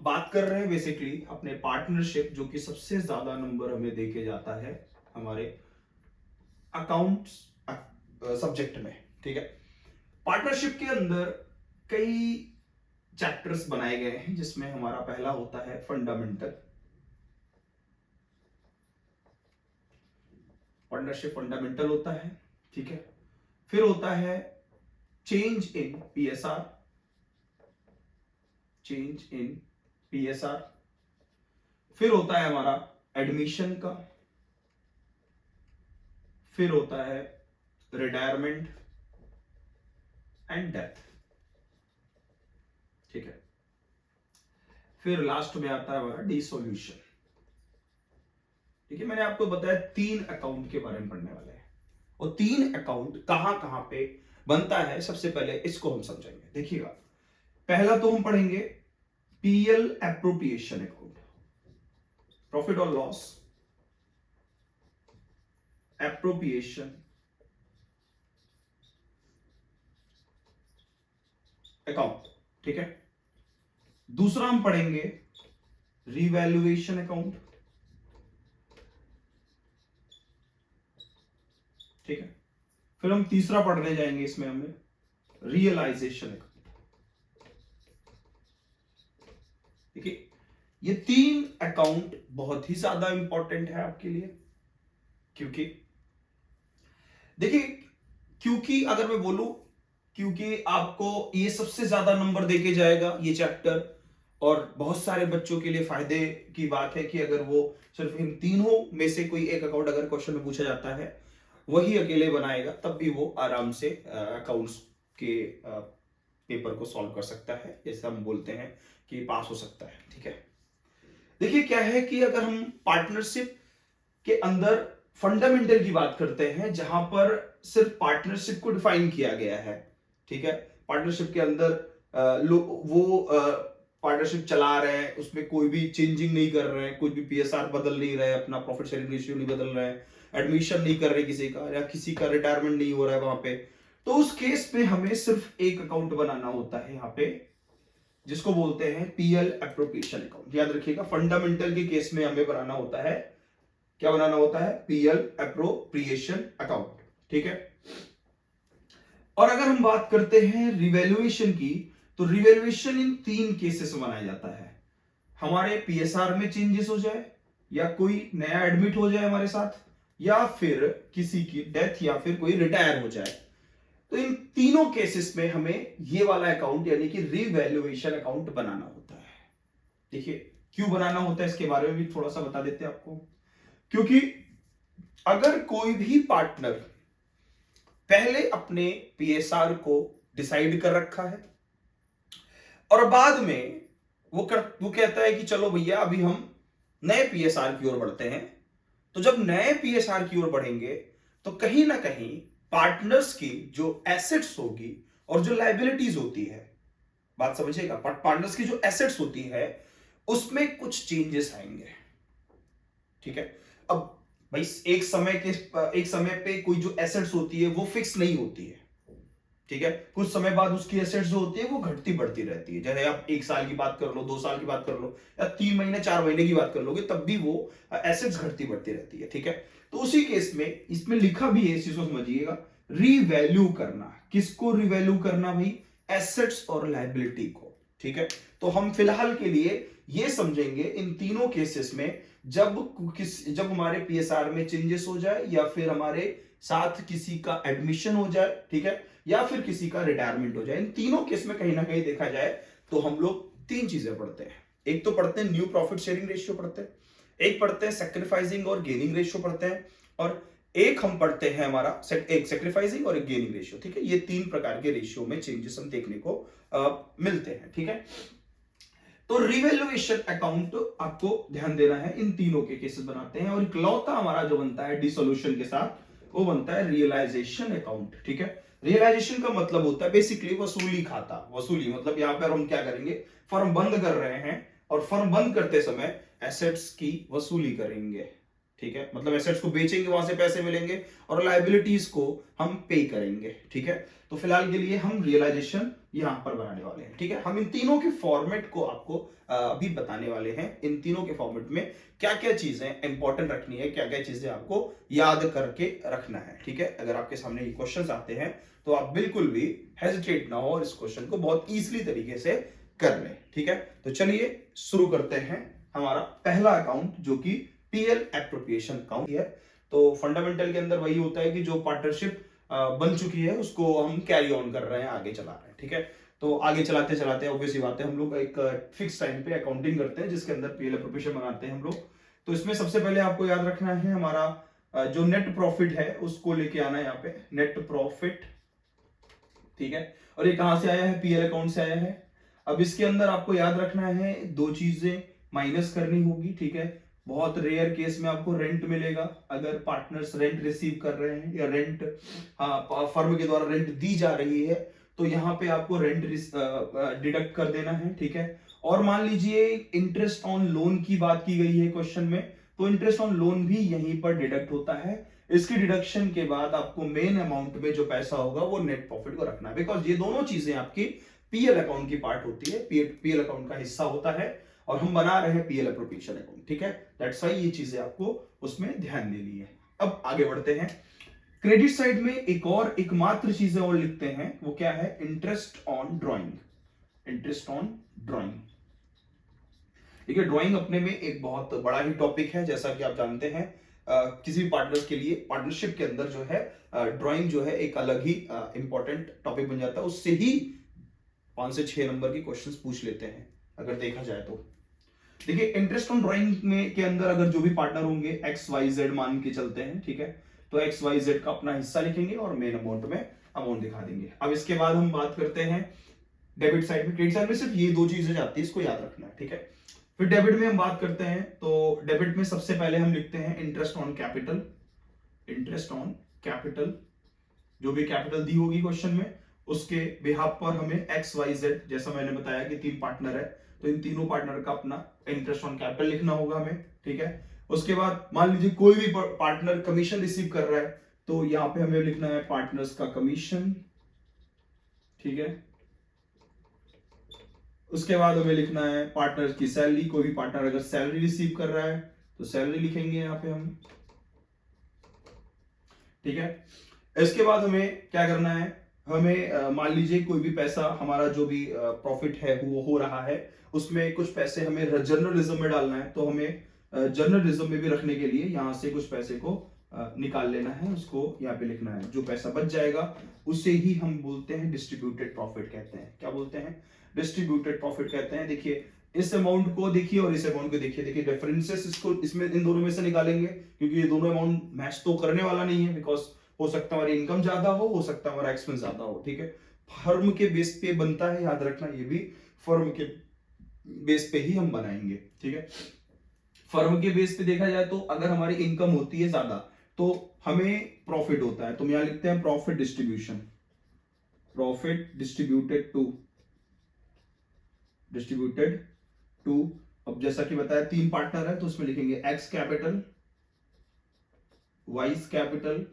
बात कर रहे हैं बेसिकली अपने पार्टनरशिप, जो कि सबसे ज्यादा नंबर हमें देके जाता है हमारे अकाउंट्स सब्जेक्ट में। ठीक है, पार्टनरशिप के अंदर कई चैप्टर्स बनाए गए हैं, जिसमें हमारा पहला होता है फंडामेंटल। पार्टनरशिप फंडामेंटल होता है। ठीक है, फिर होता है change in PSR, change in PSR. फिर होता है हमारा एडमिशन का। फिर होता है रिटायरमेंट एंड डेथ। ठीक है, फिर लास्ट में आता है हमारा डिसोल्यूशन। ठीक है, मैंने आपको बताया 3 अकाउंट के बारे में पढ़ने वाले हैं, और 3 अकाउंट कहां कहां पे बनता है सबसे पहले इसको हम समझेंगे। देखिएगा, पहला तो हम पढ़ेंगे पीएल एप्रोप्रिएशन अकाउंट, प्रॉफिट और लॉस एप्रोप्रिएशन अकाउंट। ठीक है, दूसरा हम पढ़ेंगे रिवैल्यूएशन अकाउंट। ठीक है, फिर हम तीसरा पढ़ने जाएंगे, इसमें हमें रियलाइजेशन अकाउंट। ठीक है, ये 3 अकाउंट बहुत ही ज्यादा इंपॉर्टेंट है आपके लिए, क्योंकि देखिए, क्योंकि अगर मैं बोलूं, क्योंकि आपको ये सबसे ज्यादा नंबर देके जाएगा ये चैप्टर, और बहुत सारे बच्चों के लिए फायदे की बात है कि अगर वो सिर्फ इन तीनों में से कोई एक अकाउंट अगर क्वेश्चन में पूछा जाता है, वही अकेले बनाएगा, तब भी वो आराम से अकाउंट्स के पेपर को सॉल्व कर सकता है, जैसे हम बोलते हैं कि पास हो सकता है। ठीक है, देखिए क्या है कि अगर हम पार्टनरशिप के अंदर फंडामेंटल की बात करते हैं, जहां पर सिर्फ पार्टनरशिप को डिफाइन किया गया है। ठीक है, पार्टनरशिप के अंदर वो पार्टनरशिप चला रहे हैं, उसमें कोई भी चेंजिंग नहीं कर रहे हैं, कोई भी पीएसआर बदल नहीं रहे, अपना प्रॉफिट शेयरिंग रेशियो नहीं बदल रहे हैं, एडमिशन नहीं कर रहे किसी का, या किसी का रिटायरमेंट नहीं हो रहा है वहां पे, तो उस केस में हमें सिर्फ एक अकाउंट बनाना होता है यहाँ पे, जिसको बोलते हैं पीएल एप्रोप्रिएशन अकाउंट। याद रखिएगा, फंडामेंटल के केस में हमें बनाना होता है, क्या बनाना होता है? PL appropriation account. ठीक है, और अगर हम बात करते हैं रिवैल्यूएशन की, तो रिवैल्यूएशन इन 3 केसेस में बनाया जाता है। हमारे पीएसआर में चेंजेस हो जाए, या कोई नया एडमिट हो जाए हमारे साथ, या फिर किसी की डेथ, या फिर कोई रिटायर हो जाए, तो इन तीनों केसेस में हमें ये वाला अकाउंट यानी कि रिवैल्यूएशन अकाउंट बनाना होता है। देखिए, क्यों बनाना होता है इसके बारे में भी थोड़ा सा बता देते हैं आपको। क्योंकि अगर कोई भी पार्टनर पहले अपने पीएसआर को डिसाइड कर रखा है, और बाद में वो कहता है कि चलो भैया अभी हम नए पीएसआर की ओर बढ़ते हैं, तो जब नए पीएसआर की ओर बढ़ेंगे, तो कहीं ना कहीं पार्टनर्स की जो एसेट्स होगी और जो लाइबिलिटीज होती है, बात समझिएगा, पार्टनर्स की जो एसेट्स होती है उसमें कुछ चेंजेस आएंगे। ठीक है, अब भाई एक समय पे कोई जो एसेट्स होती है वो फिक्स नहीं होती है। ठीक है, कुछ समय बाद उसकी एसेट्स जो होती है वो घटती बढ़ती रहती है। जैसे आप 1 साल की बात कर लो, 2 साल की बात कर लो, या 3 महीने 4 महीने की बात कर लोगे, तब भी वो एसेट्स घटती बढ़ती रहती है। ठीक है, तो उसी केस में इसमें लिखा भी है, इस चीज को समझिएगा, रिवैल्यू करना। किसको रिवैल्यू करना भाई? एसेट्स और लायबिलिटी को। ठीक है, तो हम फिलहाल के लिए ये समझेंगे इन तीनों केसेस में, जब हमारे पीएसआर में चेंजेस हो जाए, या फिर हमारे साथ किसी का एडमिशन हो जाए, ठीक है, या फिर किसी का रिटायरमेंट हो जाए, इन तीनों केस में कहीं ना कहीं देखा जाए तो हम लोग 3 चीजें पढ़ते हैं। एक तो पढ़ते हैं न्यू प्रॉफिट शेयरिंग रेशियो पढ़ते हैं, एक पढ़ते हैं सैक्रिफाइसिंग और गेनिंग रेशियो पढ़ते हैं, और एक हम पढ़ते हैं हमारा एक सैक्रिफाइसिंग और एक गेनिंग रेशियो। ठीक है, ये 3 प्रकार के रेशियो में चेंजेस हम देखने को मिलते हैं। ठीक है, तो रिवैल्यूएशन अकाउंट आपको ध्यान देना है, इन तीनों के केसेस बनाते हैं, और इकलौता हमारा जो बनता है डिसोल्यूशन के साथ, वो बनता है रियलाइजेशन अकाउंट। ठीक है, रियलाइजेशन का मतलब होता है बेसिकली वसूली खाता। वसूली मतलब यहां पर हम क्या करेंगे, फर्म बंद कर रहे हैं, और फर्म बंद करते समय एसेट्स की वसूली करेंगे। ठीक है, मतलब एसेट्स को बेचेंगे, वहां से पैसे मिलेंगे, और लायबिलिटीज को हम पे करेंगे। ठीक है, तो फिलहाल के लिए हम रियलाइजेशन यहां पर बनाने वाले हैं। ठीक है, हम इन तीनों के फॉर्मेट को आपको अभी बताने वाले हैं। इन तीनों के फॉर्मेट में क्या क्या चीजें इंपॉर्टेंट रखनी है, क्या क्या चीजें आपको याद करके रखना है। ठीक है, अगर आपके सामने ये क्वेश्चंस आते हैं तो आप बिल्कुल भी हेजिटेट ना हो और इस क्वेश्चन को बहुत इजीली तरीके से कर लें। ठीक है, तो चलिए शुरू करते हैं हमारा पहला अकाउंट जो कि पीएल एप्रोप्रिएशन अकाउंट है। तो फंडामेंटल के अंदर वही होता है कि जो पार्टनरशिप बन चुकी है उसको हम कैरी ऑन कर रहे हैं, आगे चला रहे हैं। ठीक है, तो आगे चलाते चलाते ऑब्वियसली बात है हम लोग एक फिक्स टाइम पे अकाउंटिंग करते हैं जिसके अंदर पीएल एप्रोप्रिएशन बनाते हैं हम लोग। तो इसमें सबसे पहले आपको याद रखना है हमारा जो नेट प्रॉफिट है उसको लेके आना है यहाँ पे, नेट प्रॉफिट। ठीक है, और ये कहां से आया है, पीएल अकाउंट से आया है। अब इसके अंदर आपको याद रखना है दो चीजें माइनस करनी होगी। ठीक है, बहुत रेयर केस में आपको रेंट मिलेगा, अगर पार्टनर्स रेंट रिसीव कर रहे हैं या रेंट फर्म के द्वारा रेंट दी जा रही है तो यहाँ पे आपको रेंट डिडक्ट कर देना है। ठीक है, और मान लीजिए इंटरेस्ट ऑन लोन की बात की गई है क्वेश्चन में, तो इंटरेस्ट ऑन लोन भी यहीं पर डिडक्ट होता है। इसकी डिडक्शन के बाद आपको मेन अमाउंट में जो पैसा होगा वो नेट प्रॉफिट को रखना है, बिकॉज ये दोनों चीजें आपकी पीएल अकाउंट की पार्ट होती है, पीएल अकाउंट का हिस्सा होता है और हम बना रहे हैं पीएल एप्रोप्रिएशन अकाउंट। ठीक है, दैट्स व्हाई ये चीजें आपको उसमें ध्यान देनी है। अब आगे बढ़ते हैं, क्रेडिट साइड में एकमात्र चीजें और लिखते हैं, वो क्या है, interest on drawing. Interest on drawing, देखिए ड्राइंग अपने में एक बहुत बड़ा ही टॉपिक है, जैसा कि आप जानते हैं किसी भी पार्टनर्स के लिए पार्टनरशिप के अंदर जो है ड्राइंग जो है एक अलग ही इंपॉर्टेंट टॉपिक बन जाता है। उससे ही 5 से 6 नंबर के क्वेश्चंस पूछ लेते हैं अगर देखा जाए तो। देखिए इंटरेस्ट ऑन ड्राइंग में के अंदर अगर जो भी पार्टनर होंगे एक्स वाई जेड मान के चलते हैं। ठीक है, तो एक्स वाई जेड का अपना हिस्सा लिखेंगे और मेन अमाउंट में अमाउंट दिखा देंगे। अब इसके बाद हम बात करते हैं डेबिट साइड में। क्रेडिट साइड में सिर्फ ये दो चीजें जाती है, इसको याद रखना है। ठीक है, फिर डेबिट में हम बात करते हैं, तो डेबिट में सबसे पहले हम लिखते हैं interest on capital. Interest on capital, जो भी कैपिटल दी होगी क्वेश्चन में उसके बिहाफ पर हमें एक्स वाई जेड, जैसा मैंने बताया कि 3 पार्टनर है तो इन तीनों पार्टनर का अपना इंटरेस्ट ऑन कैपिटल लिखना होगा हमें। ठीक है, उसके बाद मान लीजिए कोई भी पार्टनर कमीशन रिसीव कर रहा है तो यहां पे हमें लिखना है पार्टनर्स का कमीशन। ठीक है, उसके बाद हमें लिखना है पार्टनर की सैलरी, कोई भी पार्टनर अगर सैलरी रिसीव कर रहा है तो सैलरी लिखेंगे यहाँ पे हम। ठीक है, इसके बाद हमें क्या करना है, हमें मान लीजिए कोई भी पैसा हमारा जो भी प्रॉफिट है वो हो रहा है उसमें कुछ पैसे हमें जर्नल रिजर्व में डालना है, तो हमें जर्नल रिजर्व में भी रखने के लिए यहाँ से कुछ पैसे को निकाल लेना है, उसको यहाँ पे लिखना है। जो पैसा बच जाएगा उसे ही हम बोलते हैं डिस्ट्रीब्यूटेड प्रॉफिट कहते हैं। क्या बोलते हैं, डिस्ट्रीब्यूटेड प्रॉफिट कहते हैं। देखिए इस अमाउंट को देखिए और इस अमाउंट को देखिए, देखिए डिफरेंसेस इसको इसमें इन दोनों में से निकालेंगे क्योंकि ये दोनों अमाउंट मैच तो करने वाला नहीं है, बिकॉज हो सकता है हमारी इनकम ज्यादा हो सकता है हमारा एक्सपेंस ज्यादा हो। ठीक है, फर्म के बेस पे बनता है, याद रखना ये भी फर्म के बेस पे ही हम बनाएंगे। ठीक है, फर्म के बेस पे देखा जाए तो अगर हमारी इनकम होती है ज्यादा तो हमें प्रॉफिट होता है, तो हम यहां लिखते हैं profit distribution, profit distributed to. अब जैसा कि बताया 3 पार्टनर है तो उसमें लिखेंगे x capital, vice capital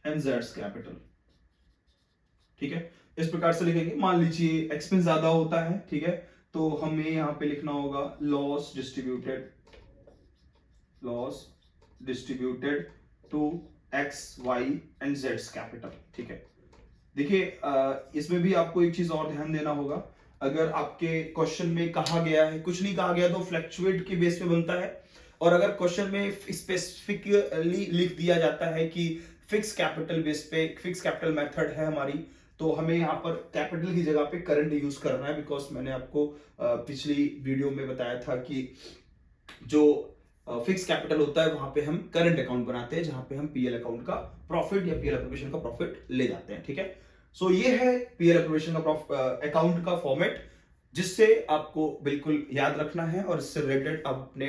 and जेड्स कैपिटल। ठीक है, इस प्रकार से लिखेंगे। मान लीजिए एक्सपेंस ज्यादा होता है, ठीक है, तो हमें यहां पे लिखना होगा loss distributed to X Y and जेड्स कैपिटल। ठीक है, देखिए इसमें भी आपको एक चीज और ध्यान देना होगा, अगर आपके क्वेश्चन में कहा गया है, कुछ नहीं कहा गया तो फ्लैक्चुएट के बेस पे बनता है, और अगर क्वेश्चन में स्पेसिफिकली लिख दिया जाता है कि फिक्स कैपिटल बेस पे, फिक्स कैपिटल मेथड है हमारी, तो हमें यहाँ पर कैपिटल की जगह पे करंट यूज करना है, बिकॉज मैंने आपको पिछली वीडियो में बताया था कि जो फिक्स कैपिटल होता है वहां पे हम करंट अकाउंट बनाते हैं जहां पे हम पीएल अकाउंट का प्रॉफिट या पीएल एप्रोप्रिएशन का प्रॉफिट ले जाते हैं। ठीक है, सो ये है पीएल एप्रोप्रिएशन का अकाउंट का फॉर्मेट जिससे आपको बिल्कुल याद रखना है और इससे रिलेटेड अपने